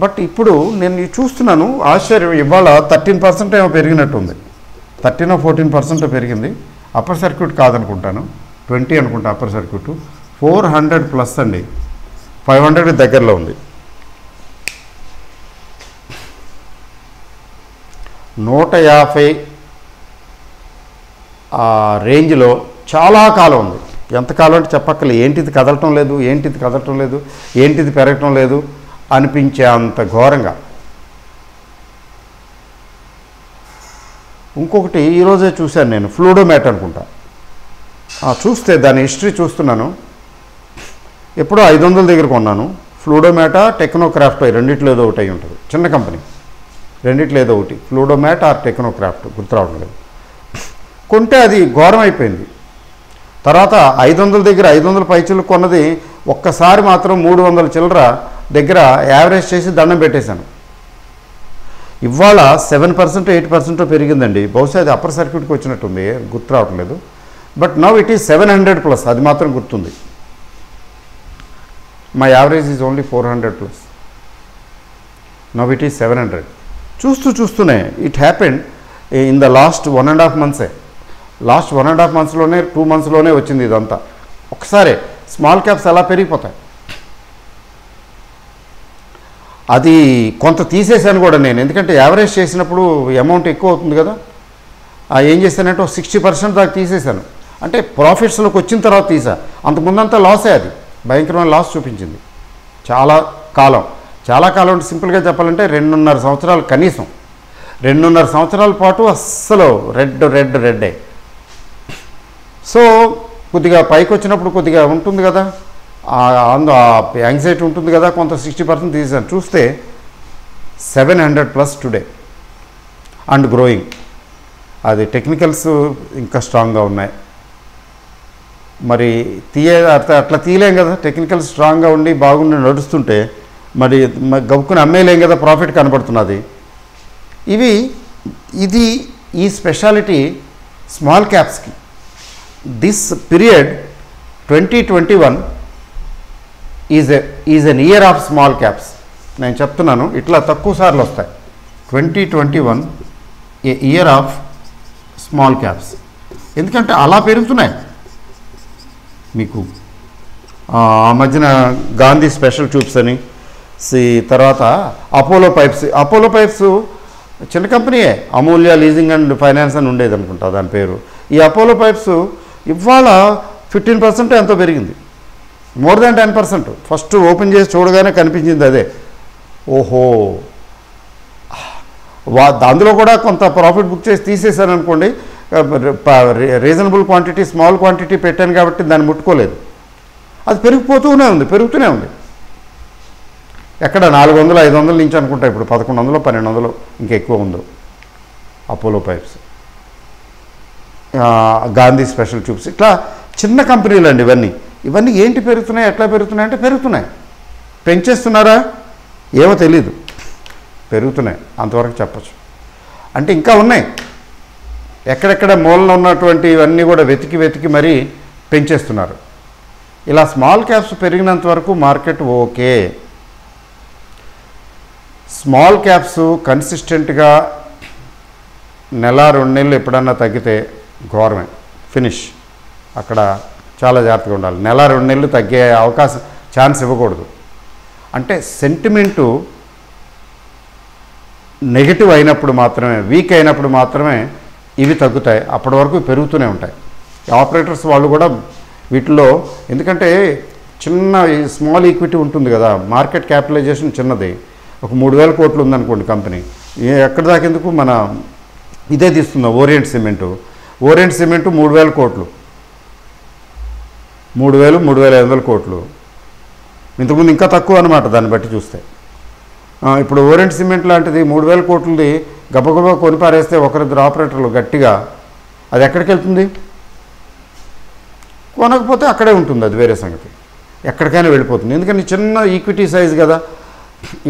బట్ ఇప్పుడు నేను చూస్తున్నాను ఆశ్చర్యం, ఇవాళ 13% ఏమో పెరిగినట్టుంది, 13-14% పెరిగింది. అప్పర్ సర్క్యూట్ కాదనుకుంటాను, 20 అనుకుంటా అప్పర్ సర్క్యూట్. 400+ అండి, 500 దగ్గరలో ఉంది. 150 ఆ రేంజ్లో చాలా కాలం ఉంది. ఎంతకాలం అంటే చెప్పక్కర్లేదు. ఏంటిది కదలటం లేదు, ఏంటిది పెరగటం లేదు అనిపించే అంత ఘోరంగా. ఇంకొకటి ఈరోజే చూశాను నేను, ఫ్లూడోమేట్ అనుకుంటా. చూస్తే దాని హిస్టరీ చూస్తున్నాను. ఎప్పుడో 500 దగ్గర కొన్నాను. ఫ్లూడోమేటా, టెక్నోక్రాఫ్ట్, రెండిట్లో ఏదో ఒకటి అయి ఉంటుంది, చిన్న కంపెనీ, రెండిట్లో ఏదో ఒకటి, ఫ్లూడోమేట్ ఆర్ టెక్నోక్రాఫ్ట్, గుర్తు రావడం లేదు. కొంటే అది ఘోరం అయిపోయింది. తర్వాత 500 దగ్గర 500 పైచీలు కొన్నది ఒక్కసారి మాత్రం 300 చిల్లర దగ్గర యావరేజ్ చేసి దండం పెట్టేశాను. ఇవాళ 7% 8% పెరిగిందండి. బహుశా అది అప్పర్ సర్క్యూట్కి వచ్చినట్టుంది, గుర్తు రావట్లేదు. బట్ నవ్ ఇట్ ఈస్ 700+, అది మాత్రం గుర్తుంది. My average is only 400+. Now it is 700. చూస్తూనే it happened in the last 1.5 months. Last 1.5 monthsలోనే 2 monthsలోనే వచ్చింది ఇదంతా. ఒకసారి స్మాల్ క్యాప్స్ అలా పెరిగిపోతాయి. అది కొంత తీసేసాను కూడా నేను, ఎందుకంటే యావరేజ్ చేసినప్పుడు అమౌంట్ ఎక్కువ అవుతుంది కదా. ఏం చేశానంటే 60% దాకా తీసేశాను. అంటే ప్రాఫిట్స్లోకి వచ్చిన తర్వాత తీసా. అంతకుముందంతా లాసే, అది భయంకరమైన లాస్ చూపించింది చాలా కాలం. అంటే సింపుల్గా చెప్పాలంటే 2.5 సంవత్సరాలు, కనీసం 2.5 సంవత్సరాల పాటు అస్సలు రెడ్డే. సో కొద్దిగా పైకి వచ్చినప్పుడు కొద్దిగా ఉంటుంది కదా, యాంగ్జైటీ ఉంటుంది కదా, కొంత 60% తీసాను. చూస్తే 700+ టుడే అండ్ గ్రోయింగ్. అది టెక్నికల్స్ ఇంకా స్ట్రాంగ్గా ఉన్నాయి. మరి అట్లా తీయలేం కదా, టెక్నికల్స్ స్ట్రాంగ్గా ఉండి బాగుండి నడుస్తుంటే మరి గబుక్కుని అమ్మేయలేం కదా, ప్రాఫిట్ కనబడుతున్నది. ఇది ఈ స్పెషాలిటీ స్మాల్ క్యాప్స్కి. This period 2021 is an year of small caps. నేను చెప్తున్నాను, ఇట్లా తక్కువ సార్లు వస్తాయి. 2021 a year of small caps. ఎందుకంటే అలా పెరుగుతున్నాయి. మీకు ఆ మధ్యన గాంధీ స్పెషల్ ట్యూబ్స్ అని, తర్వాత అపోలో పైప్స్ చిన్న కంపెనీయే, అమూల్య లీజింగ్ అండ్ ఫైనాన్స్ అని ఉండేది అనుకుంటా దాని పేరు. ఈ అపోలో పైప్స్ ఇవాళ 15% ఎంతో పెరిగింది, మోర్ దాన్ 10%. ఫస్ట్ ఓపెన్ చేసి చూడగానే కనిపించింది అదే. ఓహో, అందులో కూడా కొంత ప్రాఫిట్ బుక్ చేసి తీసేశాను అనుకోండి. రీజనబుల్ క్వాంటిటీ, స్మాల్ క్వాంటిటీ పెట్టాను కాబట్టి దాన్ని ముట్టుకోలేదు. అది పెరుగుతూనే ఉంది. ఎక్కడ 400 500 నుంచి అనుకుంటా, ఇప్పుడు 1100 1200 ఇంకా ఎక్కువ ఉందో Apollo pipes, Gandhi special tubes. ఇట్లా చిన్న కంపెనీలు అండి ఇవన్నీ. ఏంటి పెరుగుతున్నాయి, ఎట్లా పెరుగుతున్నాయి అంటే పెరుగుతున్నాయి. పెంచేస్తున్నారా ఏమో తెలీదు, పెరుగుతున్నాయి అంతవరకు చెప్పచ్చు. అంటే ఇంకా ఉన్నాయి, ఎక్కడెక్కడ మూలలో ఉన్నటువంటి ఇవన్నీ కూడా వెతికి మరీ పెంచేస్తున్నారు. ఇలా స్మాల్ క్యాప్స్ పెరిగినంత వరకు మార్కెట్ ఓకే. స్మాల్ క్యాప్స్ కన్సిస్టెంట్గా నెల 2 నెలలు ఎప్పుడన్నా తగ్గితే ఘోరమే, ఫినిష్. అక్కడ చాలా జాగ్రత్తగా ఉండాలి. నెల 2 నెలలు తగ్గే ఛాన్స్ ఇవ్వకూడదు. అంటే సెంటిమెంటు నెగిటివ్ అయినప్పుడు మాత్రమే, వీక్ అయినప్పుడు మాత్రమే ఇవి తగ్గుతాయి. అప్పటి వరకు పెరుగుతూనే ఉంటాయి. ఆపరేటర్స్ వాళ్ళు కూడా వీటిలో, ఎందుకంటే చిన్న స్మాల్ ఈక్విటీ ఉంటుంది కదా, మార్కెట్ క్యాపిటలైజేషన్ చిన్నది. ఒక 3000 కోట్లు ఉందనుకోండి కంపెనీ, ఎక్కడి దాకా ఎందుకు, మన ఇదే తీస్తుంది ఓరియంట్ సిమెంటు 3000 కోట్లు, 3500 కోట్లు. ఇంతకుముందు ఇంకా తక్కువ అనమాట దాన్ని బట్టి చూస్తే. ఇప్పుడు ఓరియంట్ సిమెంట్ లాంటిది 3000 కోట్లది గబగబా కొనిపారేస్తే ఒకరిద్దరు ఆపరేటర్లు గట్టిగా, అది ఎక్కడికి వెళ్తుంది? కొనకపోతే అక్కడే ఉంటుంది, అది వేరే సంగతి. ఎక్కడికైనా వెళ్ళిపోతుంది, ఎందుకంటే చిన్న ఈక్విటీ సైజ్ కదా.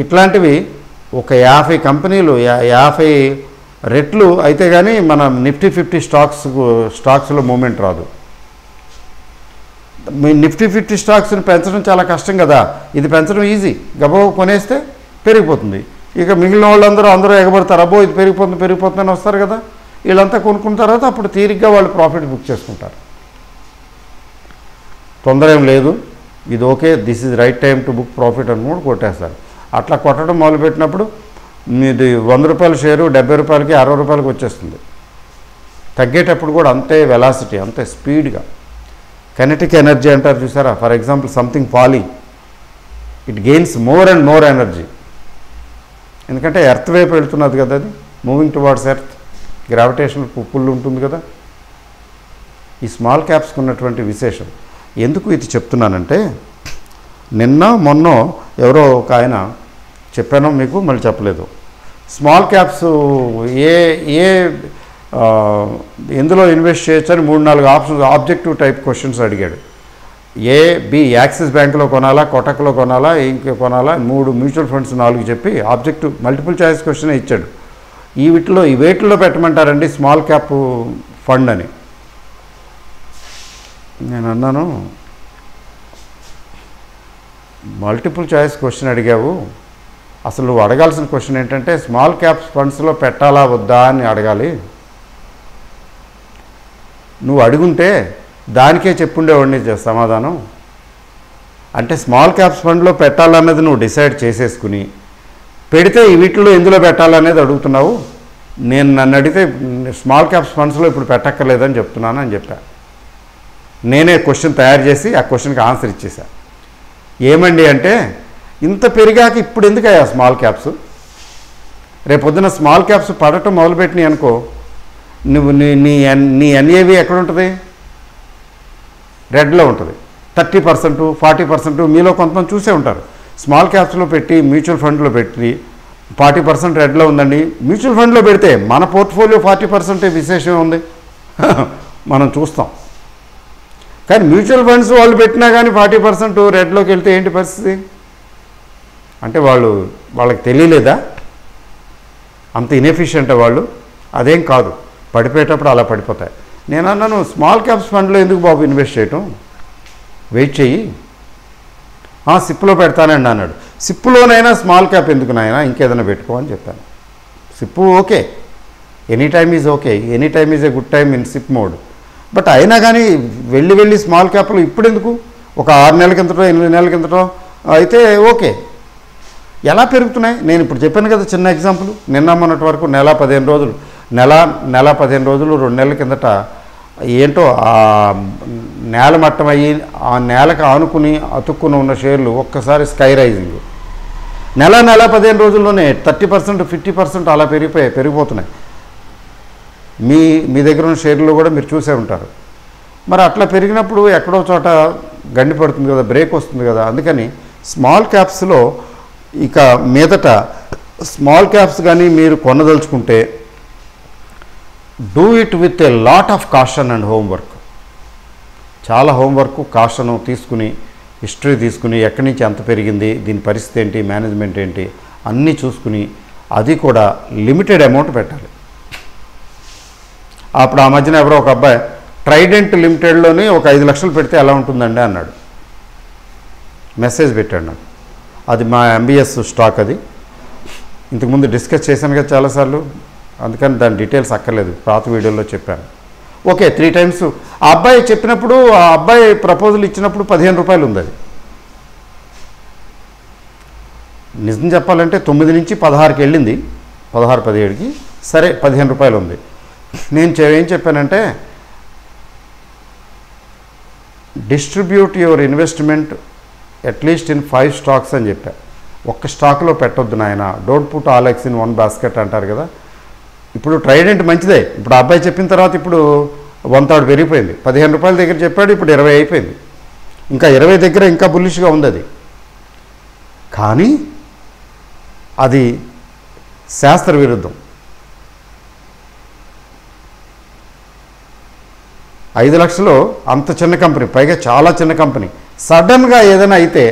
ఇట్లాంటివి ఒక 50 కంపెనీలు 50 రెట్లు అయితే కానీ మన నిఫ్టీ 50 స్టాక్స్లో మూమెంట్ రాదు. మీ నిఫ్టీ 50 స్టాక్స్ని పెంచడం చాలా కష్టం కదా, ఇది పెంచడం ఈజీ. గబగబా కొనేస్తే పెరిగిపోతుంది. ఇక మిగిలిన వాళ్ళందరూ ఎగబడతారు, అబ్బో ఇది పెరిగిపోతుందని వస్తారు కదా. వీళ్ళంతా కొనుక్కున్న తర్వాత అప్పుడు తీరిగ్గా వాళ్ళు ప్రాఫిట్ బుక్ చేసుకుంటారు. తొందర ఏం లేదు, ఇది okay, this is right time to book profit అని కూడా కొట్టేస్తారు. అట్లా కొట్టడం మొదలుపెట్టినప్పుడు మీది 100 రూపాయల షేరు 70 రూపాయలకి 60 రూపాయలకి వచ్చేస్తుంది. తగ్గేటప్పుడు కూడా అంతే వెలాసిటీ, అంతే స్పీడ్గా. కైనెటిక్ ఎనర్జీ అంటారు చూసారా. For example something falling, it gains more and more energy. ఎందుకంటే ఎర్త్ వైపు వెళ్తున్నది కదా, అది moving towards earth, gravitational pull ఉంటుంది కదా. ఈ స్మాల్ క్యాప్స్కి ఉన్నటువంటి విశేషం. ఎందుకు ఇది చెప్తున్నానంటే, నిన్న మొన్న ఎవరో ఒక ఆయన చెప్పానో మీకు, మళ్ళీ చెప్పలేదు. స్మాల్ క్యాప్స్ ఎందులో ఇన్వెస్ట్ చేయొచ్చని 3-4 ఆప్షన్స్, ఆబ్జెక్టివ్ టైప్ క్వశ్చన్స్ అడిగాడు. ఏ, బి, యాక్సిస్ బ్యాంకులో కొనాలా, కోటక్లో కొనాలా, ఇంకే కొనాలా, 3 మ్యూచువల్ ఫండ్స్ 4 చెప్పి ఆబ్జెక్టివ్ మల్టిపుల్ చాయిస్ క్వశ్చనే ఇచ్చాడు. ఈ వేటిలో పెట్టమంటారండి స్మాల్ క్యాప్ ఫండ్ అని. నేను అన్నాను, మల్టిపుల్ చాయిస్ క్వశ్చన్ అడిగావు, అసలు నువ్వు అడగాల్సిన క్వశ్చన్ ఏంటంటే స్మాల్ క్యాప్ ఫండ్స్లో పెట్టాలా వద్దా అని అడగాలి. నువ్వు అడుగుంటే దానికే చెప్పుండేవాడిని సమాధానం. అంటే స్మాల్ క్యాప్స్ ఫండ్లో పెట్టాలన్నది నువ్వు డిసైడ్ చేసేసుకుని పెడితే వీటిలో ఎందులో పెట్టాలనేది అడుగుతున్నావు. నన్ను అడిగితే స్మాల్ క్యాప్స్ ఫండ్స్లో ఇప్పుడు పెట్టక్కర్లేదని చెప్తున్నాను అని చెప్పా. నేనే క్వశ్చన్ తయారు చేసి ఆ క్వశ్చన్కి ఆన్సర్ ఇచ్చేసా. ఏమండి అంటే, ఇంత పెరిగాక ఇప్పుడు ఎందుకయ్యా స్మాల్ క్యాప్స్? రేపొద్దున స్మాల్ క్యాప్స్ పడటం మొదలుపెట్టినాయి అనుకో, నువ్వు నీ ఎన్ఏవి ఎక్కడ ఉంటుంది? రెడ్లో ఉంటుంది. 30%, 40% మీలో కొంతమంది చూసే ఉంటారు. స్మాల్ క్యాప్స్లో పెట్టి మ్యూచువల్ ఫండ్లో పెట్టి 40% రెడ్లో ఉందండి. మ్యూచువల్ ఫండ్లో పెడితే మన పోర్ట్ఫోలియో 40% విశేషం ఉంది మనం చూస్తాం. కానీ మ్యూచువల్ ఫండ్స్ వాళ్ళు పెట్టినా కానీ 40% రెడ్లోకి వెళ్తే ఏంటి పరిస్థితి? అంటే వాళ్ళకి తెలియలేదా? అంత ఇన్ఎఫిషియెంట్ వాళ్ళు? అదేం కాదు, పడిపోయేటప్పుడు అలా పడిపోతాయి. నేను అన్నాను, స్మాల్ క్యాప్స్ ఫండ్లో ఎందుకు బాబు ఇన్వెస్ట్ చేయటం, వెయిట్ చెయ్యి. సిప్లో పెడతానండి అన్నాడు. సిప్లోనైనా స్మాల్ క్యాప్ ఎందుకు నాయనా, ఇంకేదైనా పెట్టుకో అని చెప్పాను. Sip okay, any time is okay, any time is a good time in SIP mode. But అయినా కానీ వెళ్ళి స్మాల్ క్యాప్లు ఇప్పుడు ఎందుకు? ఒక 6 నెలల కిందటో 8 నెలల కిందటో అయితే ఓకే. ఎలా పెరుగుతున్నాయి? నేను ఇప్పుడు చెప్పాను కదా చిన్న ఎగ్జాంపుల్. నిన్న మొన్నటి వరకు నెల 15 రోజులు 2 నెలల కిందట ఏంటో నేల మట్టం అయ్యి ఆ నేలకు ఆనుకుని అతుక్కుని ఉన్న షేర్లు ఒక్కసారి స్కై రైజింగ్. నెల 15 రోజుల్లోనే 30%, 50% అలా పెరిగిపోతున్నాయి. మీ దగ్గర ఉన్న షేర్లు కూడా మీరు చూసే ఉంటారు. మరి అట్లా పెరిగినప్పుడు ఎక్కడో చోట గండి పడుతుంది కదా, బ్రేక్ వస్తుంది కదా. అందుకని స్మాల్ క్యాప్స్లో ఇక మీదట స్మాల్ క్యాప్స్ కానీ మీరు కొనదలుచుకుంటే do it with a lot of caution and homework. చాలా హోంవర్క్, కాషను తీసుకుని, హిస్టరీ తీసుకుని, ఎక్కడి నుంచి ఎంత పెరిగింది, దీని పరిస్థితి ఏంటి, మేనేజ్మెంట్ ఏంటి అన్నీ చూసుకుని, అది కూడా లిమిటెడ్ అమౌంట్ పెట్టాలి. అప్పుడు ఆ మధ్యన ఎవరో ఒక అబ్బాయి ట్రైడెంట్ లిమిటెడ్లోని ఒక 5 లక్షలు పెడితే ఎలా ఉంటుందండి అన్నాడు. మెసేజ్ పెట్టాడు నాకు. అది మా ఎంబీఎస్ స్టాక్. అది ఇంతకుముందు డిస్కస్ చేశాను కదా చాలాసార్లు, అందుకని దాని డీటెయిల్స్ అక్కర్లేదు, పాత వీడియోలో చెప్పాను. ఓకే, 3 times ఆ అబ్బాయి చెప్పినప్పుడు, ఆ అబ్బాయి ప్రపోజల్ ఇచ్చినప్పుడు 15 రూపాయలు ఉంది. అది నిజం చెప్పాలంటే 9 నుంచి 16కి వెళ్ళింది, 16-17కి. సరే 15 రూపాయలు ఉంది. నేను ఏం చెప్పానంటే, distribute your investment at least in 5 stocks అని చెప్పా. ఒక్క స్టాక్లో పెట్టొద్దు నాయన, don't put all eggs in 1 basket అంటారు కదా. ఇప్పుడు ట్రైడెంట్ మంచిదే. ఇప్పుడు అబ్బాయి చెప్పిన తర్వాత ఇప్పుడు 1/3 పెరిగిపోయింది. 15 రూపాయల దగ్గర చెప్పాడు, ఇప్పుడు 20 అయిపోయింది. ఇంకా 20 దగ్గర ఇంకా బుల్లిష్గా ఉంది అది. కానీ అది శాస్త్ర విరుద్ధం. 5 లక్షలు అంత చిన్న కంపెనీ, పైగా చాలా చిన్న కంపెనీ, సడన్గా ఏదైనా అయితే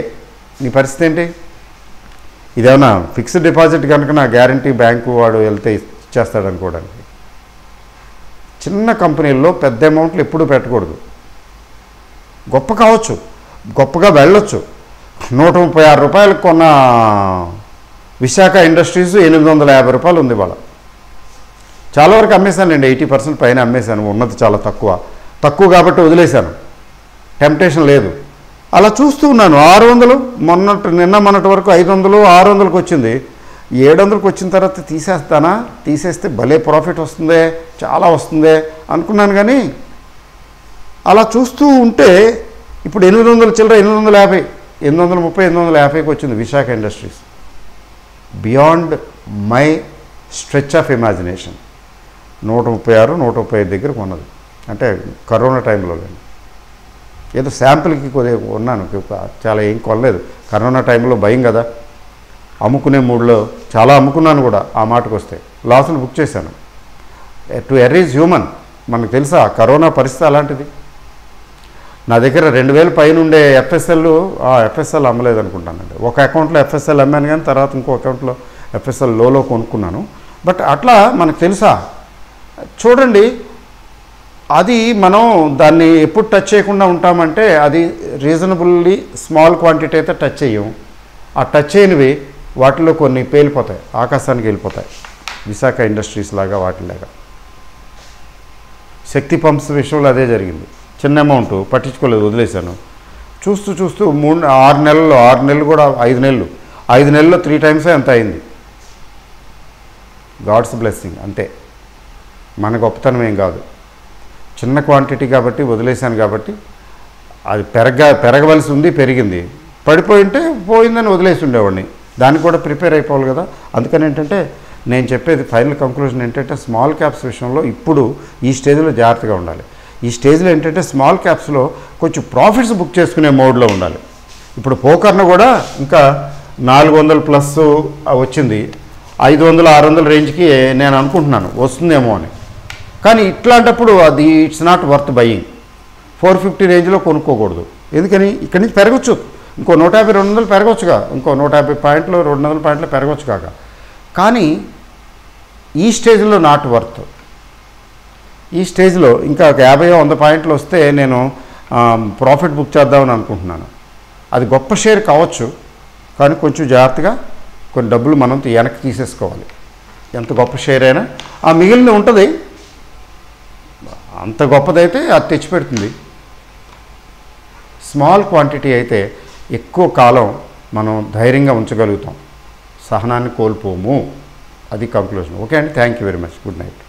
నీ పరిస్థితి ఏంటి? ఇదేమన్నా ఫిక్స్డ్ డిపాజిట్ కనుక నా గ్యారంటీ బ్యాంకు వాడు వెళ్తే ఇచ్చేస్తాడు అనుకోవడానికి. చిన్న కంపెనీల్లో పెద్ద అమౌంట్లు ఎప్పుడూ పెట్టకూడదు. గొప్ప కావచ్చు, గొప్పగా వెళ్ళొచ్చు. 136 రూపాయలకు కొన్న విశాఖ ఇండస్ట్రీస్ 850 రూపాయలు ఉంది వాళ్ళ. చాలా వరకు అమ్మేశానండి, 80% పైన అమ్మేశాను. ఉన్నది చాలా తక్కువ కాబట్టి వదిలేశాను, టెంప్టేషన్ లేదు. అలా చూస్తూ ఉన్నాను. 600 నిన్న మొన్నటి వరకు 500, 600కి వచ్చింది. 700కి వచ్చిన తర్వాత తీసేస్తే భలే ప్రాఫిట్ వస్తుందే, చాలా వస్తుందే అనుకున్నాను. కానీ అలా చూస్తూ ఉంటే ఇప్పుడు 800 చిల్లర, 850, 830, 850కి వచ్చింది Visakha industries. Beyond my stretch of imagination. 136, 135 దగ్గర కొన్నది. అంటే కరోనా టైంలో ఏదో శాంపిల్కి కొద్దిగా ఉన్నాను, చాలా ఏం కొనలేదు. కరోనా టైంలో భయం కదా, అమ్ముకునే మూడ్లో చాలా అమ్ముకున్నాను కూడా. ఆ మాటకు వస్తే లాసులు బుక్ చేశాను. To err is human. మనకు తెలుసా కరోనా పరిస్థితి అలాంటిది. నా దగ్గర 2000 పైన ఉండే ఎఫ్ఎస్ఎల్ అమ్మలేదు అనుకుంటానండి. ఒక అకౌంట్లో ఎఫ్ఎస్ఎల్ అమ్మాను, కానీ తర్వాత ఇంకో అకౌంట్లో ఎఫ్ఎస్ఎల్ లోలో కొనుక్కున్నాను. బట్ అట్లా మనకు తెలుసా? చూడండి, అది మనం దాన్ని ఎప్పుడు టచ్ చేయకుండా ఉంటామంటే అది రీజనబుల్లీ స్మాల్ క్వాంటిటీ అయితే టచ్ చేయం. ఆ టచ్ చేయనివి వాటిలో కొన్ని పేలిపోతాయి, ఆకాశానికి వెళ్ళిపోతాయి. విశాఖ ఇండస్ట్రీస్ లాగా వాటిలాగా. శక్తి పంప్స్ విషయంలో అదే జరిగింది. చిన్న అమౌంట్ పట్టించుకోలేదు, వదిలేశాను. చూస్తూ 6 నెలలు కూడా 5 నెలలు, 5 నెలల్లో 3 times ఎంత అయింది. గాడ్స్ బ్లెస్సింగ్ అంతే, మన గొప్పతనం ఏం కాదు. చిన్న క్వాంటిటీ కాబట్టి వదిలేశాను, కాబట్టి అది పెరగవలసి ఉంది, పెరిగింది. పడిపోయింటే పోయిందని వదిలేసి ఉండేవాడిని. దానికి కూడా ప్రిపేర్ అయిపోవాలి కదా. అందుకని ఏంటంటే నేను చెప్పేది ఫైనల్ కంక్లూజన్ ఏంటంటే స్మాల్ క్యాప్స్ విషయంలో ఇప్పుడు ఈ స్టేజ్లో జాగ్రత్తగా ఉండాలి. ఈ స్టేజ్లో ఏంటంటే స్మాల్ క్యాప్స్లో కొంచెం ప్రాఫిట్స్ బుక్ చేసుకునే మోడ్లో ఉండాలి. ఇప్పుడు పోకర్ను కూడా ఇంకా 400+ వచ్చింది, 500-600 రేంజ్కి నేను అనుకుంటున్నాను వస్తుందేమో అని. కానీ ఇట్లాంటప్పుడు అది ఇట్స్ నాట్ వర్త్ బయింగ్. 450 రేంజ్లో కొనుక్కోకూడదు. ఎందుకని ఇక్కడి నుంచి పెరగచ్చు, ఇంకో 150-200 పెరగవచ్చుగా, ఇంకో 150 పాయింట్లు 200 పాయింట్లు పెరగవచ్చు కాక. కానీ ఈ స్టేజ్లో నాట్ వర్త్. ఈ స్టేజ్లో ఇంకా 50-100 పాయింట్లు వస్తే నేను ప్రాఫిట్ బుక్ చేద్దామని అనుకుంటున్నాను. అది గొప్ప షేర్ కావచ్చు, కానీ కొంచెం జాగ్రత్తగా కొన్ని డబ్బులు మనం వెనక్కి తీసేసుకోవాలి. ఎంత గొప్ప షేర్ అయినా ఆ మిగిలిన ఉంటుంది, అంత గొప్పదైతే అది తెచ్చిపెడుతుంది. స్మాల్ క్వాంటిటీ అయితే ఎక్కువ కాలం మనం ధైర్యంగా ఉంచగలుగుతాం, సహనాన్ని కోల్పోము. అది కంక్లూజన్. ఓకే అండి, thank you very much. Good night.